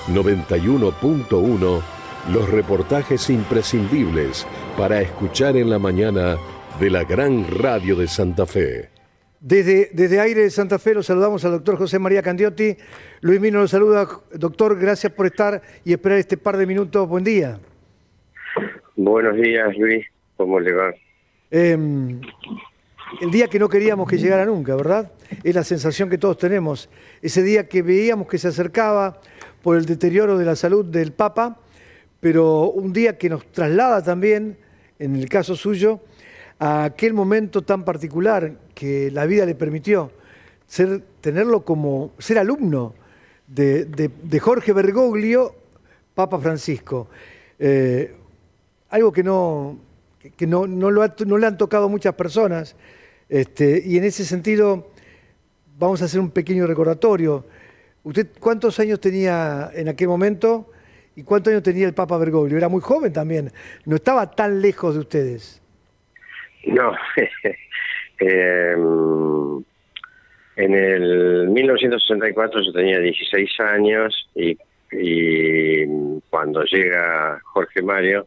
91.1, los reportajes imprescindibles para escuchar en la mañana de la gran radio de Santa Fe. Desde Aire de Santa Fe los saludamos al doctor José María Candiotti. Luis Mino los saluda. Doctor, gracias por estar y esperar este par de minutos. Buen día. Buenos días, Luis. ¿Cómo le va? El día que no queríamos que llegara nunca, ¿verdad? Es la sensación que todos tenemos. Ese día que veíamos que se acercaba por el deterioro de la salud del Papa, pero un día que nos traslada también, en el caso suyo, a aquel momento tan particular que la vida le permitió tenerlo como ser alumno de Jorge Bergoglio, Papa Francisco. Algo que no le han tocado muchas personas, y en ese sentido vamos a hacer un pequeño recordatorio. ¿Usted cuántos años tenía en aquel momento y cuántos años tenía el Papa Bergoglio? Era muy joven también, no estaba tan lejos de ustedes. No, en el 1964 yo tenía 16 años y cuando llega Jorge Mario,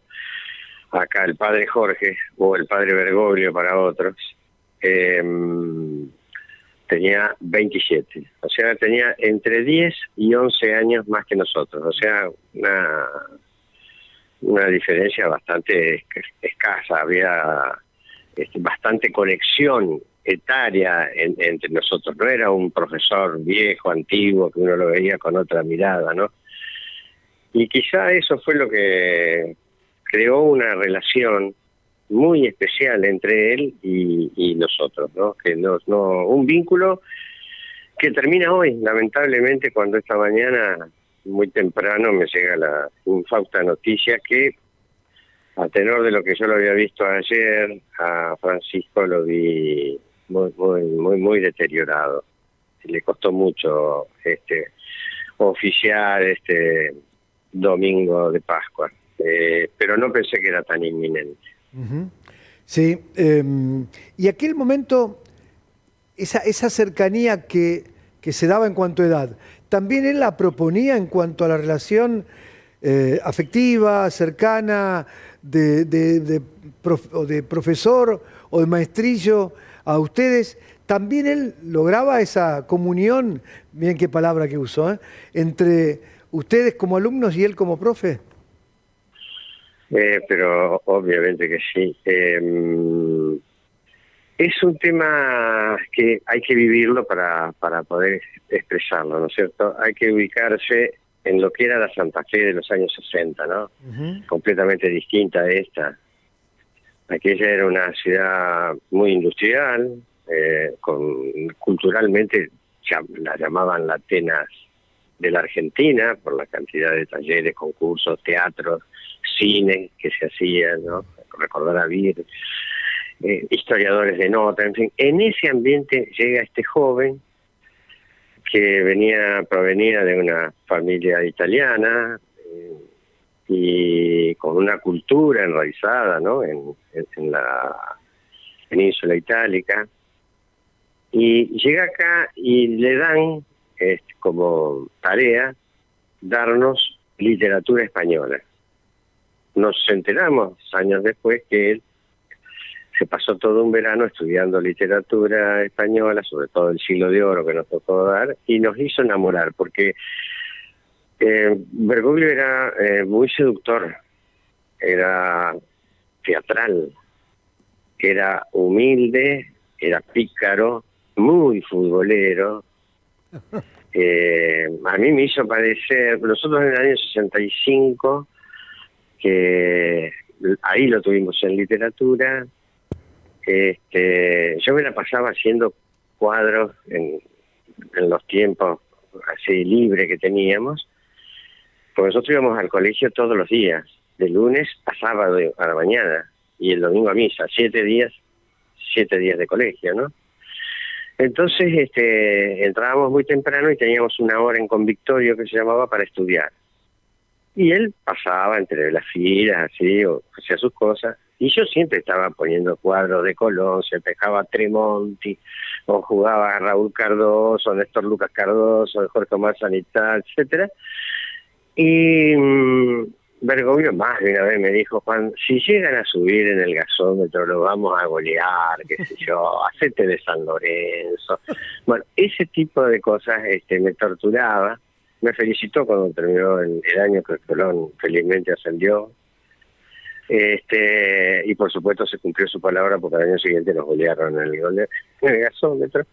acá el padre Jorge, o el padre Bergoglio para otros, tenía 27. O sea, tenía entre 10 y 11 años más que nosotros. O sea, una diferencia bastante escasa. Había bastante conexión etaria entre nosotros. No era un profesor viejo, antiguo, que uno lo veía con otra mirada, ¿no? Y quizá eso fue lo que creó una relación muy especial entre él y nosotros, ¿no? Un vínculo que termina hoy, lamentablemente, cuando esta mañana, muy temprano, me llega la infausta noticia que, a tenor de lo que yo lo había visto ayer, a Francisco lo vi muy deteriorado. Le costó mucho oficiar este domingo de Pascua, pero no pensé que era tan inminente. Uh-huh. Sí, y aquel momento, esa cercanía que se daba en cuanto a edad, ¿también él la proponía en cuanto a la relación afectiva, cercana, de profesor o de maestrillo a ustedes? ¿También él lograba esa comunión, miren qué palabra que usó, entre ustedes como alumnos y él como profe? Pero obviamente que sí. Es un tema que hay que vivirlo para poder expresarlo, ¿no es cierto? Hay que ubicarse en lo que era la Santa Fe de los años 60, ¿no? Uh-huh. Completamente distinta a esta. Aquella era una ciudad muy industrial, culturalmente la llamaban la Atenas de la Argentina, por la cantidad de talleres, concursos, teatros, cine que se hacían, ¿no? Recordar a Vir, historiadores de nota, en fin. En ese ambiente llega este joven que provenía de una familia italiana y con una cultura enraizada, ¿no? en la península itálica, y llega acá y le dan como tarea darnos literatura española. Nos enteramos años después que él se pasó todo un verano estudiando literatura española, sobre todo el Siglo de Oro que nos tocó dar, y nos hizo enamorar, porque Bergoglio era muy seductor, era teatral, era humilde, era pícaro, muy futbolero. A mí me hizo parecer, nosotros en el año 65, que ahí lo tuvimos en literatura, yo me la pasaba haciendo cuadros en los tiempos así libre que teníamos, porque nosotros íbamos al colegio todos los días, de lunes a sábado a la mañana, y el domingo a misa, 7 días de colegio, ¿no? Entonces entrábamos muy temprano y teníamos una hora en Convictorio que se llamaba para estudiar. Y él pasaba entre las filas, así, o hacía sus cosas, y yo siempre estaba poniendo cuadros de Colón, se pescaba Tremonti, o jugaba a Raúl Cardoso, Néstor Lucas Cardoso, Jorge Omar Sanitá, etcétera. Y Bergoglio más de una vez me dijo: Juan, si llegan a subir en el gasómetro lo vamos a golear, qué sé yo, hacete de San Lorenzo. Bueno, ese tipo de cosas me torturaba. Me felicitó cuando terminó el año que Colón felizmente ascendió. Y por supuesto se cumplió su palabra, porque al año siguiente nos golearon en el gasómetro.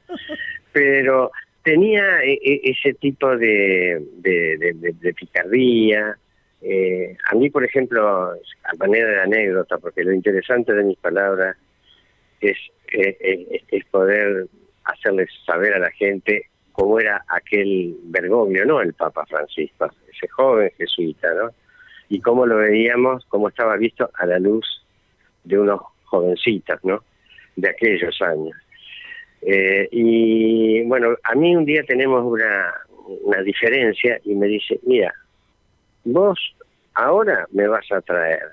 Pero tenía ese tipo de picardía. A mí, por ejemplo, a manera de anécdota, porque lo interesante de mis palabras es poder hacerles saber a la gente cómo era aquel Bergoglio, no el Papa Francisco, ese joven jesuita, ¿no? Y cómo lo veíamos, cómo estaba visto a la luz de unos jovencitos, ¿no? De aquellos años. Y bueno, a mí un día tenemos una diferencia y me dice: mira, vos ahora me vas a traer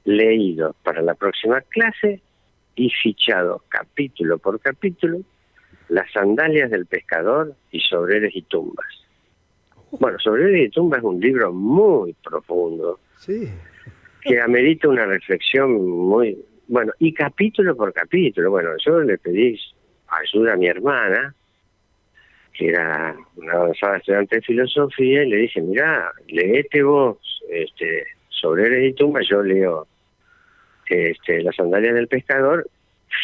leído para la próxima clase y fichado capítulo por capítulo Las sandalias del pescador y Sobreros y tumbas. Bueno, Sobreros y tumbas es un libro muy profundo, Sí. que amerita una reflexión muy... Bueno, y capítulo por capítulo. Bueno, yo le pedí ayuda a mi hermana, que era una avanzada estudiante de filosofía, y le dije: mirá, leete vos Sobreros y tumbas, yo leo Las sandalias del pescador,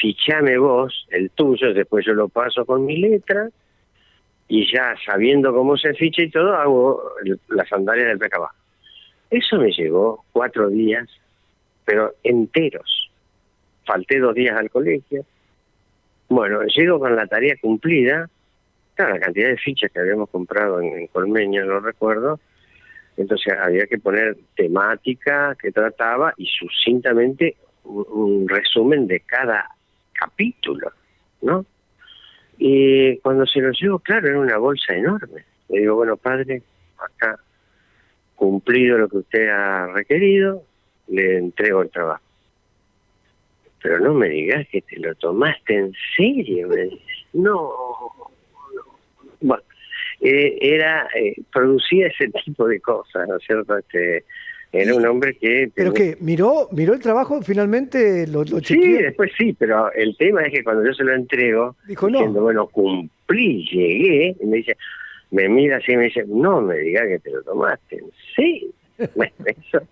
fichame vos el tuyo, después yo lo paso con mi letra, y ya sabiendo cómo se ficha y todo, hago Las sandalias del pescador. Eso me llevó 4 días, pero enteros. Falté 2 días al colegio. Bueno, llego con la tarea cumplida. Claro, la cantidad de fichas que habíamos comprado en Colmeña, no recuerdo. Entonces había que poner temática que trataba y sucintamente un resumen de cada capítulo, ¿no? Y cuando se lo llevo, claro, era una bolsa enorme. Le digo: bueno, padre, acá, cumplido lo que usted ha requerido, le entrego el trabajo. Pero no me digas que te lo tomaste en serio, me dice. No. Bueno, producía ese tipo de cosas, ¿no es cierto? Era un hombre que... ¿Pero qué? ¿Miró el trabajo finalmente? ¿Lo Sí, chequeó? después sí, pero el tema es que cuando yo se lo entrego, Dijo diciendo: no. bueno, cumplí, llegué, y me dice, me mira así y me dice: no me digas que te lo tomaste en serio. Bueno, eso,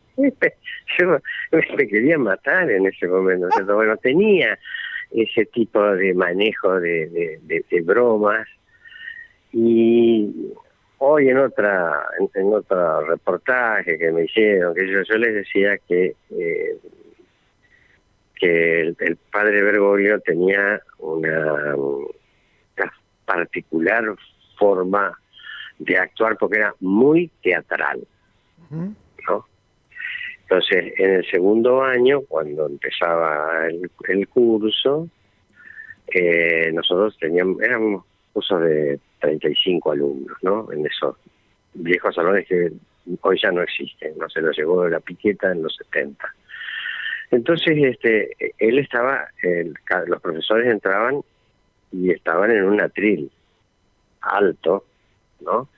yo me quería matar en ese momento, ¿no es cierto? Bueno, tenía ese tipo de manejo de bromas. Y hoy en otro reportaje que me hicieron, que yo les decía que el padre Bergoglio tenía una particular forma de actuar, porque era muy teatral, ¿no? Entonces, en el segundo año, cuando empezaba el curso, nosotros éramos cursos de 35 alumnos, ¿no? En esos viejos salones que hoy ya no existen, no se los llevó la piqueta en los 70. Entonces, él estaba, los profesores entraban y estaban en un atril alto, ¿no?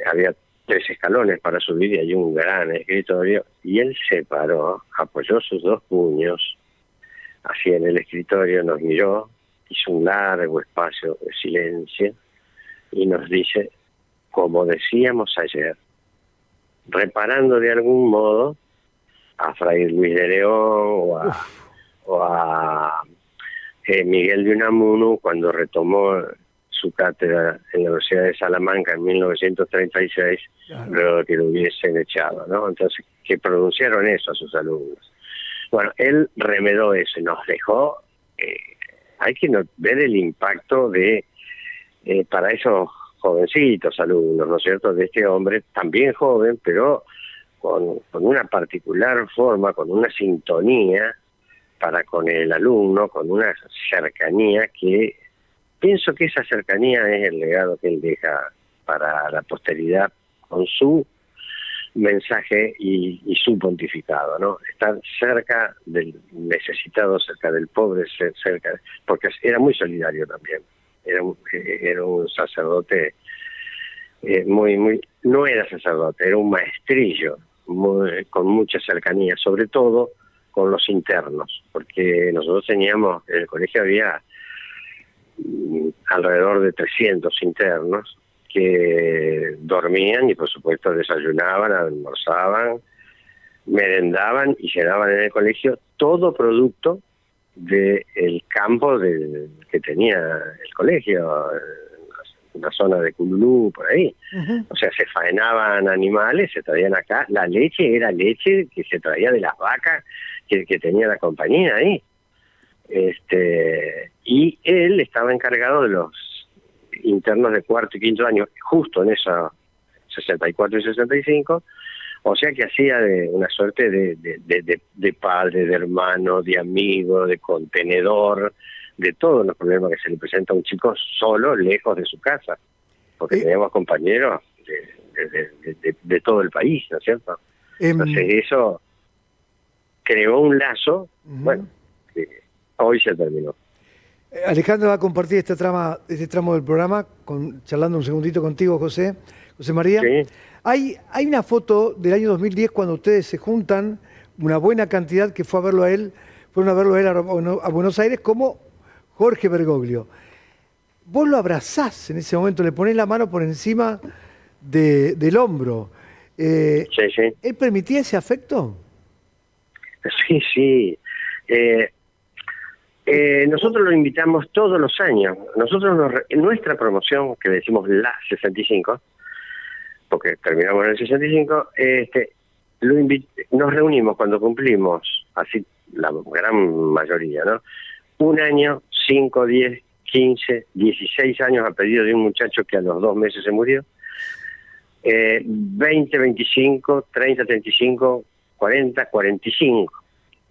Había 3 escalones para subir y hay un gran escritorio, y él se paró, apoyó sus 2 puños así en el escritorio, nos miró, hizo un largo espacio de silencio y nos dice, como decíamos ayer, reparando de algún modo a Fray Luis de León o a Miguel de Unamuno cuando retomó su cátedra en la Universidad de Salamanca en 1936, claro, luego que lo hubiesen echado, ¿no? Entonces, que pronunciaron eso a sus alumnos. Bueno, él remedó eso y nos dejó, hay que ver el impacto de para esos jovencitos alumnos, ¿no es cierto?, de este hombre, también joven, pero con una particular forma, con una sintonía para con el alumno, con una cercanía que pienso que esa cercanía es el legado que él deja para la posteridad con su mensaje y su pontificado, ¿no? Estar cerca del necesitado, cerca del pobre, porque era muy solidario también. Era un sacerdote no era sacerdote, era un maestrillo, con mucha cercanía, sobre todo con los internos, porque nosotros teníamos, en el colegio había alrededor de 300 internos que dormían y por supuesto desayunaban, almorzaban, merendaban y llenaban en el colegio todo producto del campo que tenía el colegio, una zona de Cululú, por ahí. Ujú. O sea, se faenaban animales, se traían acá. La leche era leche que se traía de las vacas que tenía la compañía ahí. Y él estaba encargado de los internos de cuarto y quinto año, justo en esa 64 y 65, o sea que hacía de una suerte de padre, de hermano, de amigo, de contenedor, de todos los problemas que se le presenta a un chico solo, lejos de su casa, porque teníamos compañeros de todo el país, ¿no es cierto? Entonces eso creó un lazo, bueno, que hoy se terminó. Alejandro va a compartir este tramo del programa, charlando un segundito contigo, José María. Sí. Hay una foto del año 2010 cuando ustedes se juntan, una buena cantidad que fueron a verlo a él a Buenos Aires, como Jorge Bergoglio. Vos lo abrazás en ese momento, le ponés la mano por encima del hombro. Sí. ¿Él permitía ese afecto? Sí. Nosotros lo invitamos todos los años. Nosotros en nuestra promoción, que decimos la 65, porque terminamos en el 65, nos reunimos cuando cumplimos, así la gran mayoría, ¿no? Un año, 5, 10, 15, 16 años a pedido de un muchacho que a los 2 meses se murió, 20, 25, 30, 35, 40, 45.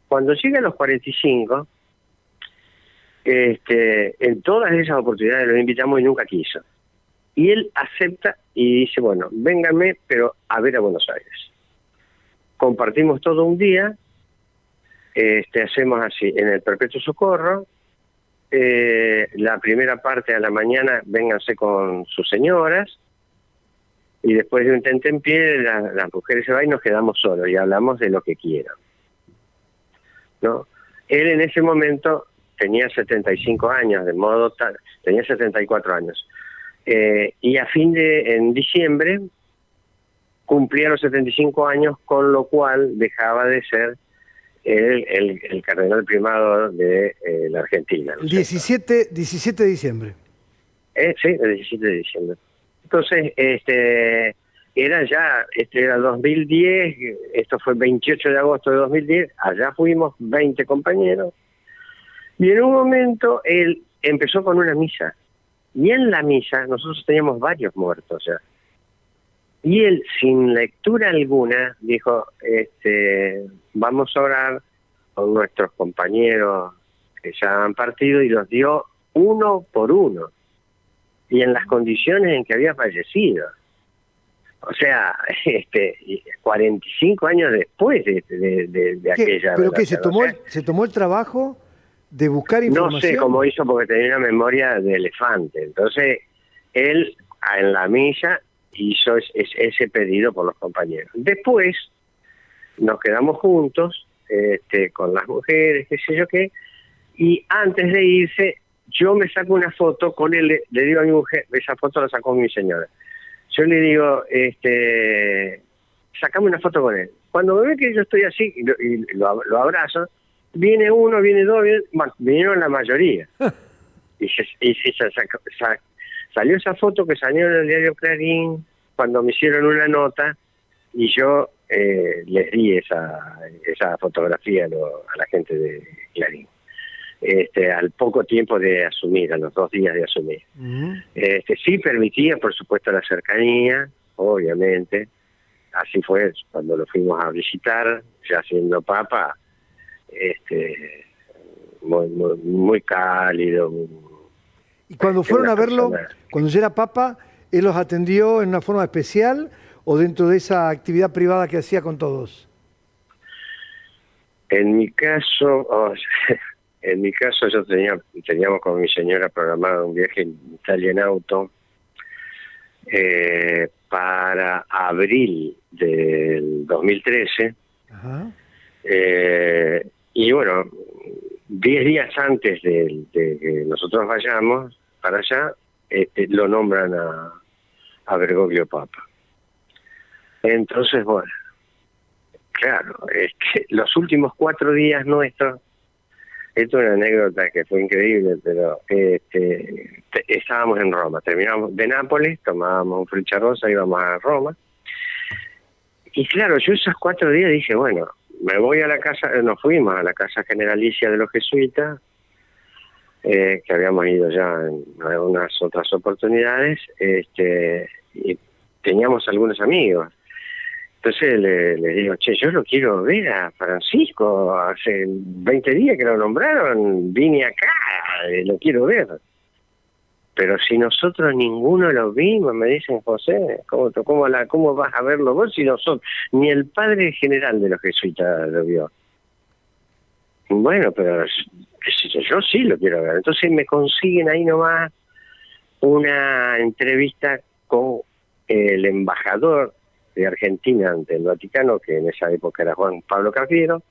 Cuando llega a los 45, en todas esas oportunidades lo invitamos y nunca quiso. Y él acepta y dice, bueno, vénganme, pero a ver a Buenos Aires. Compartimos todo un día, hacemos así, en el Perpetuo Socorro, la primera parte a la mañana, vénganse con sus señoras, y después de un tentempié, las mujeres se van y nos quedamos solos, y hablamos de lo que quieran, ¿no? Él en ese momento tenía 75 años, de modo tal, tenía 74 años. Y en diciembre cumplía los 75 años, con lo cual dejaba de ser el cardenal primado de la Argentina. ¿No? El 17 de diciembre. Sí, el 17 de diciembre. Entonces, era 2010, esto fue el 28 de agosto de 2010, allá fuimos 20 compañeros, y en un momento él empezó con una misa. Y en la misa nosotros teníamos varios muertos ya. Y él, sin lectura alguna, dijo, vamos a orar con nuestros compañeros que ya han partido, y los dio uno por uno. Y en las condiciones en que había fallecido. O sea, 45 años después de aquella... ¿Pero qué? ¿Se tomó el trabajo de buscar información? No sé cómo hizo, porque tenía una memoria de elefante. Entonces, él en la misa hizo ese pedido por los compañeros. Después nos quedamos juntos con las mujeres, qué sé yo qué, y antes de irse yo me saco una foto con él, le digo a mi mujer, esa foto la sacó mi señora, yo le digo, sacame una foto con él. Cuando me ve que yo estoy así y lo abrazo, viene uno, viene dos, vinieron la mayoría. Salió esa foto que salió en el diario Clarín cuando me hicieron una nota, y yo les di esa fotografía a la gente de Clarín. Al poco tiempo de asumir, a los 2 días de asumir. Sí permitía, por supuesto, la cercanía, obviamente. Así fue cuando lo fuimos a visitar, ya siendo papa, muy cálido. Y cuando fueron a verlo, cuando ya era papa, ¿él los atendió en una forma especial o dentro de esa actividad privada que hacía con todos? En mi caso, teníamos con mi señora programado un viaje en Italia en auto, para abril del 2013. Ajá. Y bueno, 10 días antes de que nosotros vayamos para allá, lo nombran a Bergoglio Papa. Entonces, bueno, claro, los últimos 4 días nuestros, esto es una anécdota que fue increíble, pero estábamos en Roma, terminamos de Nápoles, tomábamos un Frecciarossa, íbamos a Roma, y claro, yo esos 4 días dije, bueno, me voy a la casa, nos fuimos a la casa generalicia de los jesuitas, que habíamos ido ya en algunas otras oportunidades, y teníamos algunos amigos. Entonces le digo, che, yo lo quiero ver a Francisco, hace 20 días que lo nombraron, vine acá, lo quiero ver. Pero si nosotros ninguno lo vimos, me dicen, José, ¿cómo vas a verlo vos si nosotros, ni el padre general de los jesuitas lo vio? Bueno, pero yo sí lo quiero ver. Entonces me consiguen ahí nomás una entrevista con el embajador de Argentina ante el Vaticano, que en esa época era Juan Pablo Cafiero.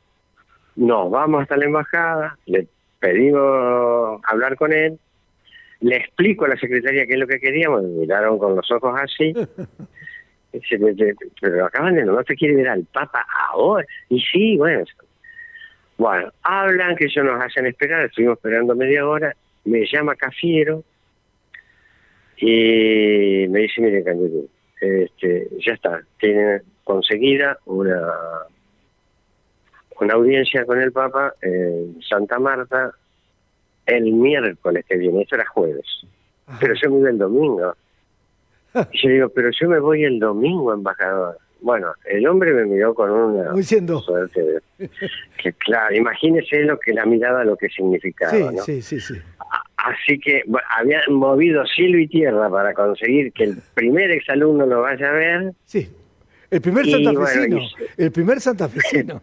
Nos vamos hasta la embajada, le pedimos hablar con él, le explico a la secretaria qué es lo que queríamos, me miraron con los ojos así. Dice, pero acaban de no te quiere ver al Papa ahora. Y sí, bueno, hablan, que ellos nos hacen esperar, estuvimos esperando media hora, me llama Cafiero y me dice, mire, Candido, ya está, tiene conseguida una audiencia con el Papa en Santa Marta el miércoles que viene, eso era jueves. Ajá. Pero yo me iba el domingo. Y yo digo, pero yo me voy el domingo, embajador. Bueno, el hombre me miró con una suerte que, claro, imagínese la mirada lo que significaba, ¿no? Sí. Así que había movido cielo y tierra para conseguir que el primer exalumno lo vaya a ver. Sí, el primer santafesino, el primer santafesino.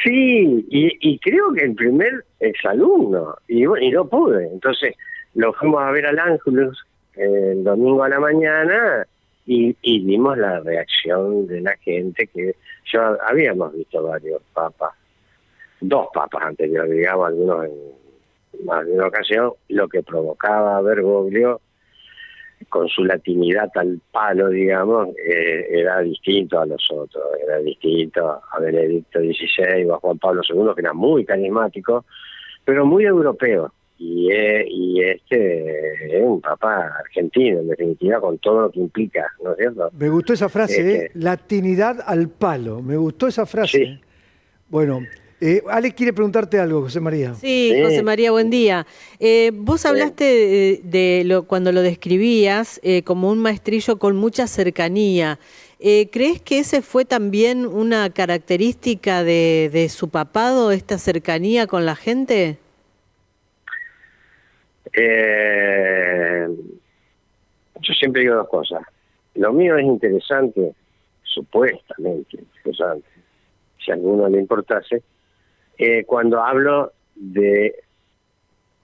Sí, y creo que el primer exalumno, y no pude. Entonces lo fuimos a ver al Ángelus el domingo a la mañana y vimos la reacción de la gente, que yo habíamos visto varios papas, 2 papas anteriores, digamos, algunos en más de una ocasión, lo que provocaba a Bergoglio con su latinidad al palo, digamos, era distinto a los otros, era distinto a Benedicto XVI o a Juan Pablo II, que era muy carismático, pero muy europeo. Y este es un papa argentino, en definitiva, con todo lo que implica, ¿no es cierto? Me gustó esa frase, latinidad al palo, me gustó esa frase. Sí. Bueno, Ale quiere preguntarte algo, José María. Sí, José María, buen día. Vos hablaste cuando lo describías como un maestrillo con mucha cercanía. ¿Crees que ese fue también una característica de su papado, esta cercanía con la gente? Yo siempre digo 2 cosas. Lo mío es interesante, supuestamente interesante, si a alguno le importase, cuando hablo de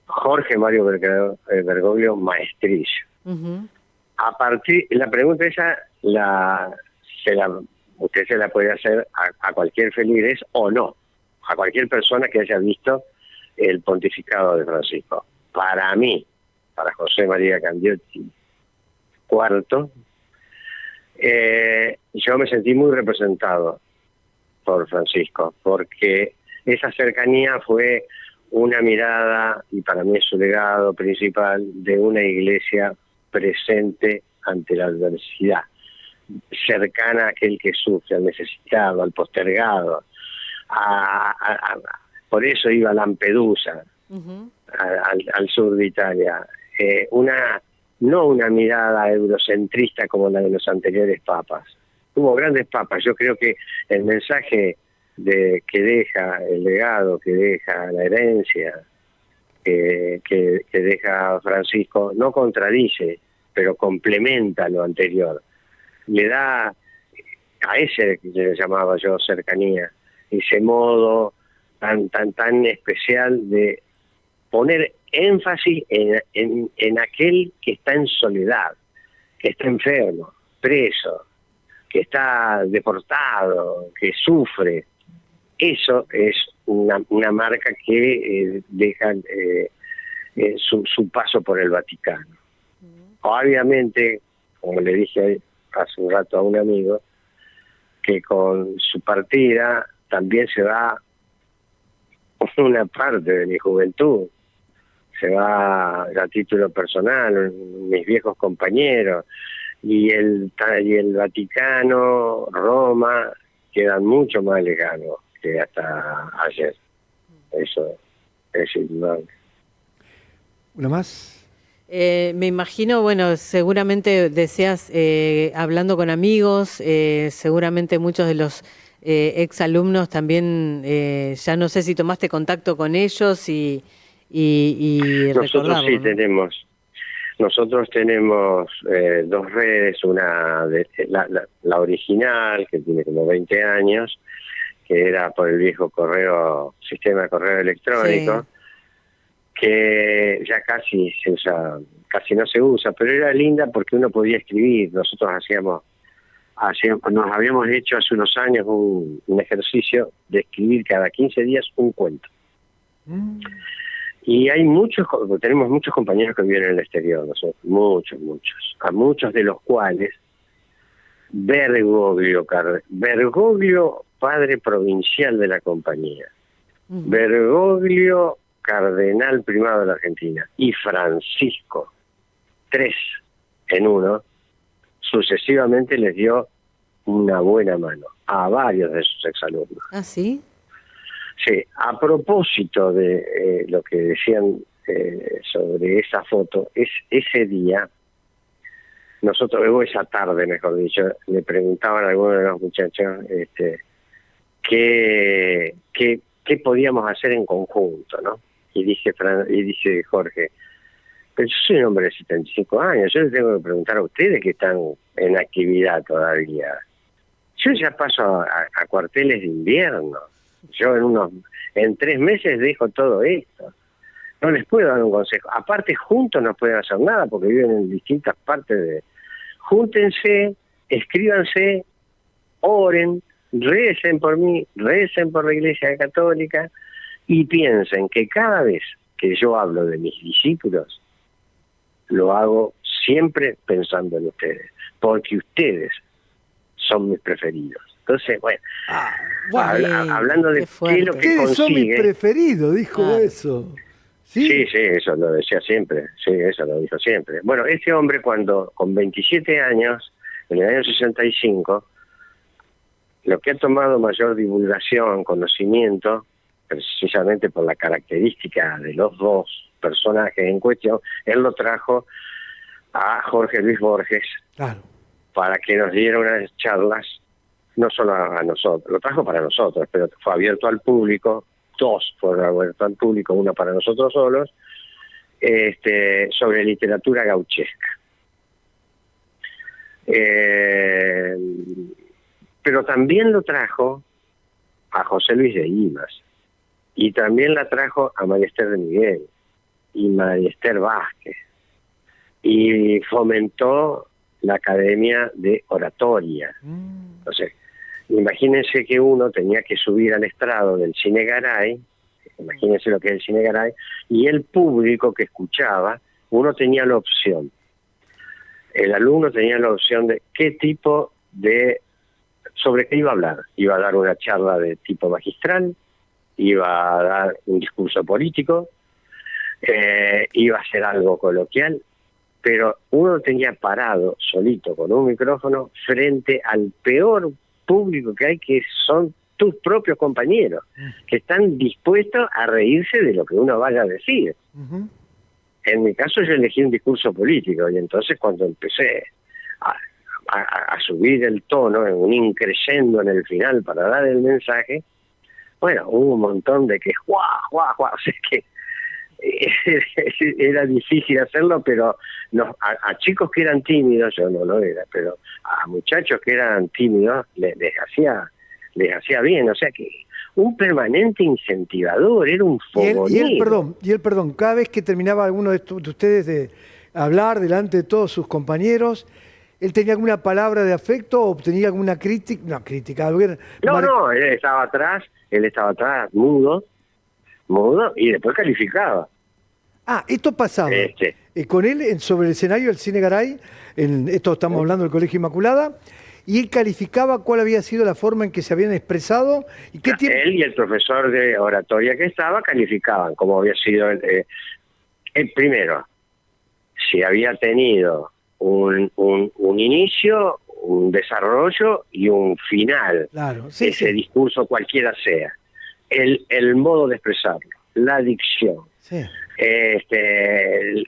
Jorge Mario Bergoglio Maestrillo. Uh-huh. La pregunta esa usted se la puede hacer a cualquier feligres o no, a cualquier persona que haya visto el pontificado de Francisco. Para mí, para José María Candiotti IV, yo me sentí muy representado por Francisco, porque esa cercanía fue una mirada, y para mí es su legado principal, de una iglesia presente ante la adversidad, cercana a aquel que sufre, al necesitado, al postergado. Por eso iba a Lampedusa, uh-huh, al sur de Italia. No una mirada eurocentrista como la de los anteriores papas. Hubo grandes papas. Yo creo que el mensaje que deja, el legado que deja, la herencia que deja Francisco, no contradice, pero complementa lo anterior. Le da a ese que le llamaba yo cercanía, ese modo tan especial de poner énfasis en aquel que está en soledad, que está enfermo, preso, que está deportado, que sufre. Eso es una marca que deja su paso por el Vaticano. Obviamente, como le dije hace un rato a un amigo, que con su partida también se va una parte de mi juventud, se va a título personal, mis viejos compañeros, y el Vaticano, Roma, quedan mucho más lejanos que hasta ayer. Eso es indudable. ¿Una más? Me imagino, bueno, seguramente deseas, hablando con amigos, seguramente muchos de los exalumnos también, ya no sé si tomaste contacto con ellos y Nosotros sí recordarlo, ¿no? Nosotros tenemos dos redes, una de la original, que tiene como 20 años, que era por el viejo sistema de correo electrónico, Sí. que ya casi no se usa, pero era linda porque uno podía escribir. Nosotros nos habíamos hecho hace unos años un ejercicio de escribir cada 15 días un cuento. Y tenemos muchos compañeros que viven en el exterior, nosotros, muchos, a muchos de los cuales Bergoglio, padre provincial de la compañía, Bergoglio, cardenal primado de la Argentina, y Francisco, 3 en 1, sucesivamente les dio una buena mano a varios de sus exalumnos. ¿Ah, sí? Sí, a propósito de lo que decían sobre esa foto, ese día, esa tarde, mejor dicho, le preguntaban a algunos de los muchachos qué podíamos hacer en conjunto, ¿no? Y dice Jorge, pero yo soy un hombre de 75 años, yo les tengo que preguntar a ustedes que están en actividad todavía. Yo ya paso a cuarteles de invierno. Yo en 3 meses dejo todo esto. No les puedo dar un consejo. Aparte, juntos no pueden hacer nada porque viven en distintas partes. Júntense, escríbanse, oren, recen por mí, recen por la Iglesia Católica y piensen que cada vez que yo hablo de mis discípulos, lo hago siempre pensando en ustedes, porque ustedes son mis preferidos. Entonces, bueno, hablando de qué es lo que ustedes son mis preferidos, dijo eso. Sí, eso lo decía siempre, sí, eso lo dijo siempre. Bueno, este hombre cuando con 27 años, en el año 65, lo que ha tomado mayor divulgación, conocimiento, precisamente por la característica de los dos personajes en cuestión, él lo trajo a Jorge Luis Borges, claro, para que nos diera unas charlas, no solo a nosotros, lo trajo para nosotros, pero fue abierto al público, 2 fueron abiertos al público, uno para nosotros solos, sobre literatura gauchesca. Pero también lo trajo a José Luis de Imas, y también la trajo a María Esther de Miguel, y María Esther Vázquez, y fomentó la Academia de Oratoria. Entonces, imagínense que uno tenía que subir al estrado del Cine Garay, imagínense lo que es el Cine Garay, y el público que escuchaba, uno tenía la opción, el alumno tenía la opción de sobre qué iba a hablar. Iba a dar una charla de tipo magistral, iba a dar un discurso político, iba a hacer algo coloquial, pero uno tenía parado solito con un micrófono frente al peor público que hay, que son tus propios compañeros, que están dispuestos a reírse de lo que uno vaya a decir. En mi caso yo elegí un discurso político, y entonces cuando empecé a subir el tono en un increyendo en el final para dar el mensaje, bueno, hubo un montón de que o sea que era difícil hacerlo, pero a chicos que eran tímidos, yo no lo era, pero a muchachos que eran tímidos les hacía bien, o sea que un permanente incentivador, era un fogonero. Y él, perdón, cada vez que terminaba alguno de ustedes de hablar delante de todos sus compañeros, ¿Él tenía alguna palabra de afecto o tenía alguna crítica? No, crítica. No, él estaba atrás, mudo, y después calificaba. Ah, esto pasaba Este. con él sobre el escenario del Cine Garay, esto estamos hablando del Colegio Inmaculada, y él calificaba cuál había sido la forma en que se habían expresado y qué tiempo. Él y el profesor de oratoria que estaba calificaban cómo había sido el primero, si había tenido un inicio, un desarrollo y un final, Claro, sí, ese sí. discurso cualquiera sea, el modo de expresarlo, la dicción, Sí.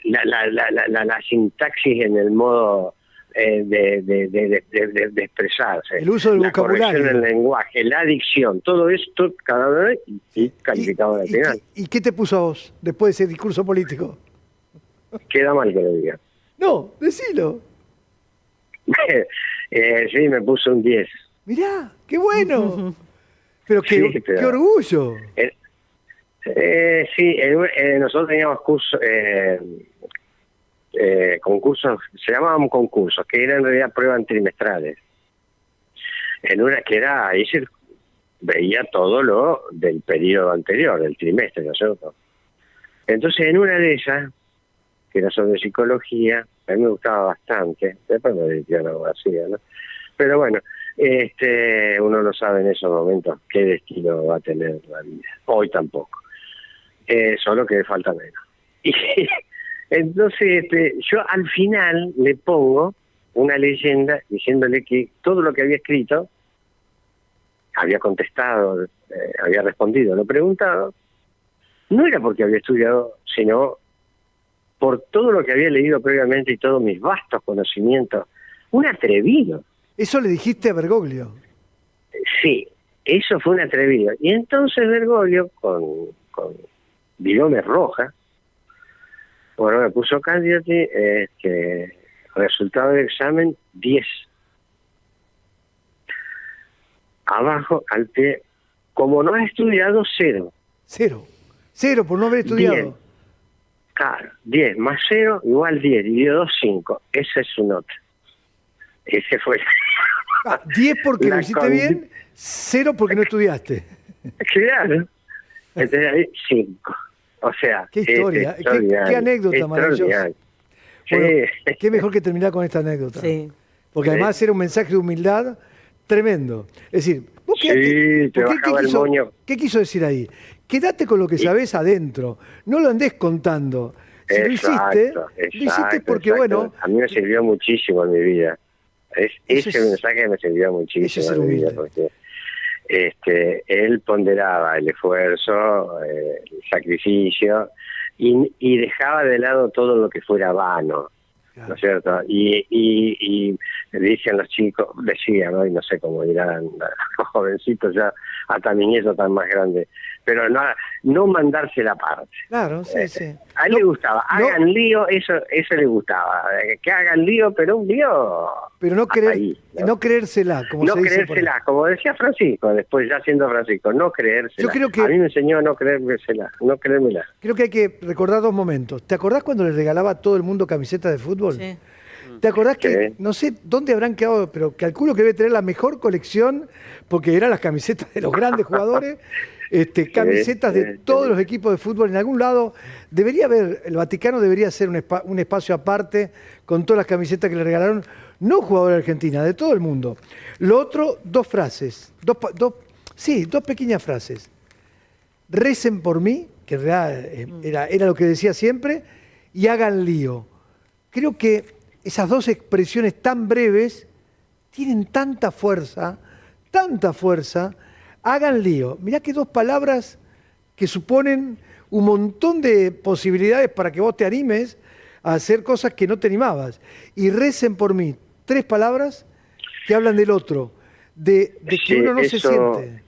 la sintaxis en el modo de expresarse, El uso del la vocabulario. corrección del lenguaje, la dicción, todo esto cada vez y calificado al final. ¿Y qué te puso a vos después de ese discurso político? Queda mal que lo diga. No, decilo. Sí, me puso un 10. Mirá, qué bueno. Pero qué, Sí, pero- qué orgullo. Sí, nosotros teníamos concursos, se llamaban concursos, que eran en realidad pruebas trimestrales. En una que era, ahí se veía todo lo del periodo anterior, del trimestre, ¿no es cierto? Entonces, en una de esas, que era sobre psicología, a mí me gustaba bastante, después me dediqué a la abogacía, ¿no? Pero bueno, uno no sabe en esos momentos qué destino va a tener la vida. Hoy tampoco. Solo que falta menos. Y entonces, yo al final le pongo una leyenda diciéndole que todo lo que había escrito, había contestado, había respondido, lo preguntado, no era porque había estudiado, sino por todo lo que había leído previamente y todos mis vastos conocimientos. Un atrevido. Eso le dijiste a Bergoglio. Sí, eso fue un atrevido. Y entonces Bergoglio, con bilones roja, bueno, me puso candidato, resultado del examen 10. Abajo, al pie, como no has estudiado, 0. 0. 0 por no haber estudiado. Bien. Claro, 10 más 0 igual 10, dividido 2, 5. Esa es su nota. Ese fue. 10 porque La lo hiciste bien, 0 porque no estudiaste. Claro. Entonces ahí 5. O sea, Qué historia, qué anécdota maravillosa. Bueno, qué mejor que terminar con esta anécdota. Sí. Porque además era un mensaje de humildad tremendo. Es decir, vos quedate, Sí, te bajaba el moño. ¿qué quiso decir ahí? Quédate con lo que sabés adentro, no lo andés contando. Si lo hiciste porque, bueno... A mí me sirvió muchísimo en mi vida. Ese mensaje me sirvió muchísimo en mi vida, porque él ponderaba el esfuerzo, el sacrificio, y dejaba de lado todo lo que fuera vano, ¿no es cierto? Y dicen los chicos, decían, ¿no? Y no sé cómo dirán los jovencitos ya, hasta mi nieto tan más grande, pero no mandarse la parte. Claro, sí, sí. A él le gustaba, hagan lío, eso le gustaba, que hagan lío, pero un lío... Pero no creérsela, como no se dice. Creérsela, como decía Francisco, después ya siendo Francisco, no creérsela. Yo creo que, a mí me enseñó a no creérsela, no creérmela. Creo que hay que recordar 2 momentos. ¿Te acordás cuando le regalaba a todo el mundo camisetas de fútbol? Sí. ¿Te acordás que, no sé dónde habrán quedado, pero calculo que debe tener la mejor colección, porque eran las camisetas de los grandes jugadores, camisetas de todos los equipos de fútbol en algún lado? Debería haber, el Vaticano debería hacer un espacio aparte con todas las camisetas que le regalaron, no jugadores de Argentina, de todo el mundo. Lo otro, 2 frases, dos pequeñas frases. Recen por mí, que en realidad era lo que decía siempre, y hagan lío. Creo que esas 2 expresiones tan breves tienen tanta fuerza, hagan lío. Mirá que 2 palabras que suponen un montón de posibilidades para que vos te animes a hacer cosas que no te animabas. Y recen por mí, 3 palabras que hablan del otro, de que uno no se siente.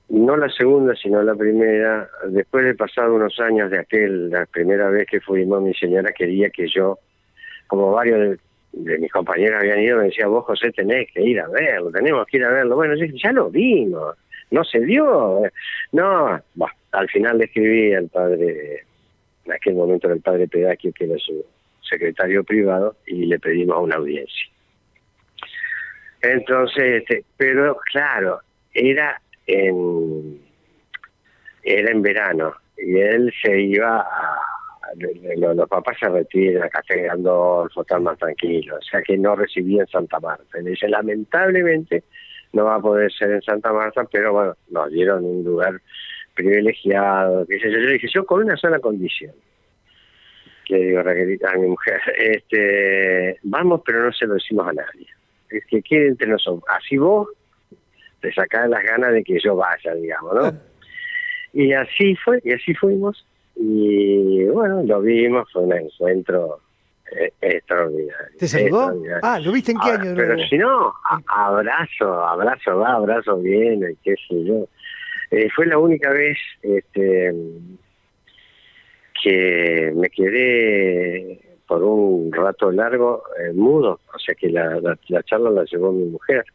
No la segunda, sino la primera. Después de pasar unos años de la primera vez que fuimos, mi señora quería que yo, como varios de mis compañeros habían ido, me decía, vos, José, tenés que ir a verlo, tenemos que ir a verlo. Bueno, yo dije, ya lo vimos, no se dio. No, al final le escribí al padre, en aquel momento era el padre Pedacchio, que era su secretario privado y le pedimos una audiencia. Entonces, pero claro, era en verano y él se iba los papás se retiran, Castel Gandolfo, están más tranquilos, o sea que no recibí en Santa Marta. Y le dice, lamentablemente no va a poder ser en Santa Marta, pero bueno, nos dieron un lugar privilegiado, qué sé yo. Yo le dije, yo con una sola condición. Le digo, Raquelita, a mi mujer, vamos, pero no se lo decimos a nadie. Es que quede entre nosotros. Así vos te sacás las ganas de que yo vaya, digamos, ¿no? Y así fue, y así fuimos. Y bueno, lo vimos, fue un encuentro extraordinario. ¿Te saludó? ¿Lo viste en qué año de nuevo? Pero si no, abrazo va, abrazo viene, qué sé yo. Fue la única vez que me quedé por un rato largo mudo, o sea que la charla la llevó mi mujer,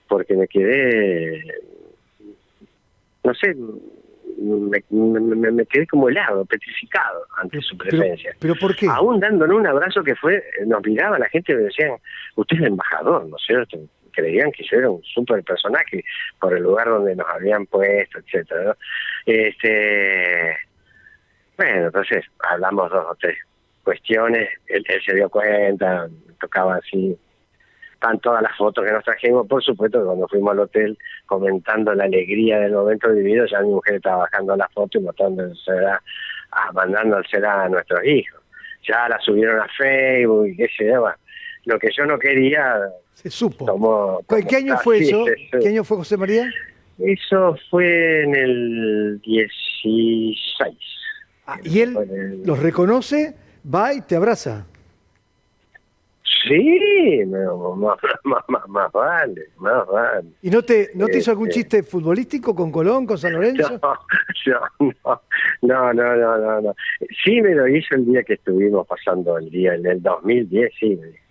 porque me quedé, no sé, me quedé como helado, petrificado ante su presencia. ¿Pero por qué? Aún dándole un abrazo que fue, nos miraba la gente y me decían, usted es el embajador, ¿no es cierto? Creían que yo era un súper personaje por el lugar donde nos habían puesto, etcétera, ¿no? Bueno, entonces hablamos 2 o 3 cuestiones, él se dio cuenta, tocaba así, están todas las fotos que nos trajimos, por supuesto que cuando fuimos al hotel comentando la alegría del momento vivido, ya mi mujer estaba bajando las fotos y mandándoselas a nuestros hijos. Ya la subieron a Facebook y qué sé yo, lo que yo no quería... Se supo. ¿Qué año fue eso? ¿Qué año fue, José María? Eso fue en el 16. ¿Y él los reconoce, va y te abraza? Sí, más vale. ¿Y no te hizo algún chiste futbolístico con Colón, con San Lorenzo? No. Sí me lo hizo el día que estuvimos pasando el día, en el 2010, sí me dijo.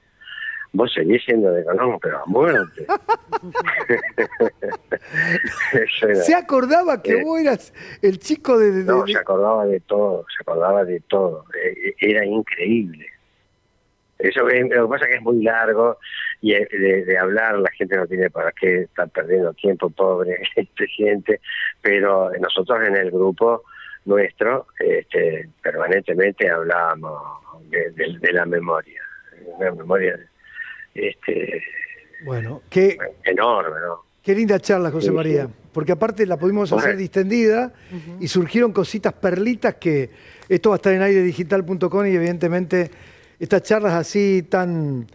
Vos seguís siendo de Colón, pero a muerte. ¿Se acordaba que vos eras el chico de...? No, se acordaba de todo. Era increíble. Eso lo que pasa es que es muy largo y de hablar la gente no tiene para qué estar perdiendo tiempo, pobre gente, pero nosotros en el grupo nuestro permanentemente hablábamos de la memoria, una memoria bueno, enorme, ¿no? Qué linda charla, José Sí, María, sí. Porque aparte la pudimos hacer distendida y surgieron cositas perlitas que esto va a estar en airedigital.com y evidentemente estas charlas así tan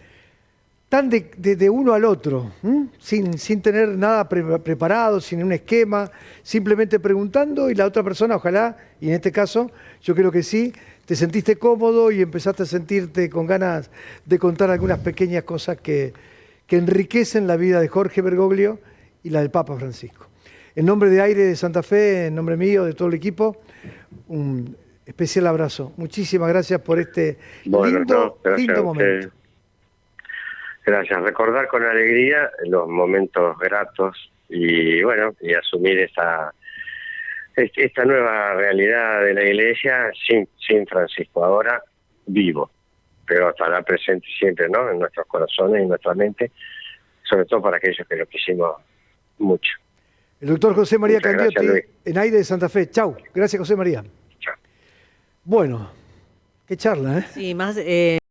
de uno al otro, sin tener nada preparado, sin un esquema, simplemente preguntando y la otra persona, ojalá, y en este caso yo creo que sí, te sentiste cómodo y empezaste a sentirte con ganas de contar algunas pequeñas cosas que enriquecen la vida de Jorge Bergoglio y la del Papa Francisco. En nombre de Aire de Santa Fe, en nombre mío, de todo el equipo, un especial abrazo. Muchísimas gracias por este lindo momento. Gracias. Recordar con alegría los momentos gratos y bueno, y asumir esta nueva realidad de la Iglesia sin Francisco, ahora vivo, pero estará presente siempre, ¿no? En nuestros corazones y en nuestra mente, sobre todo para aquellos que lo quisimos mucho. El doctor José María Muchas Candioti, gracias, en Aire de Santa Fe. Chau. Gracias, José María. Chao. Bueno, qué charla, ¿eh? Sí, más...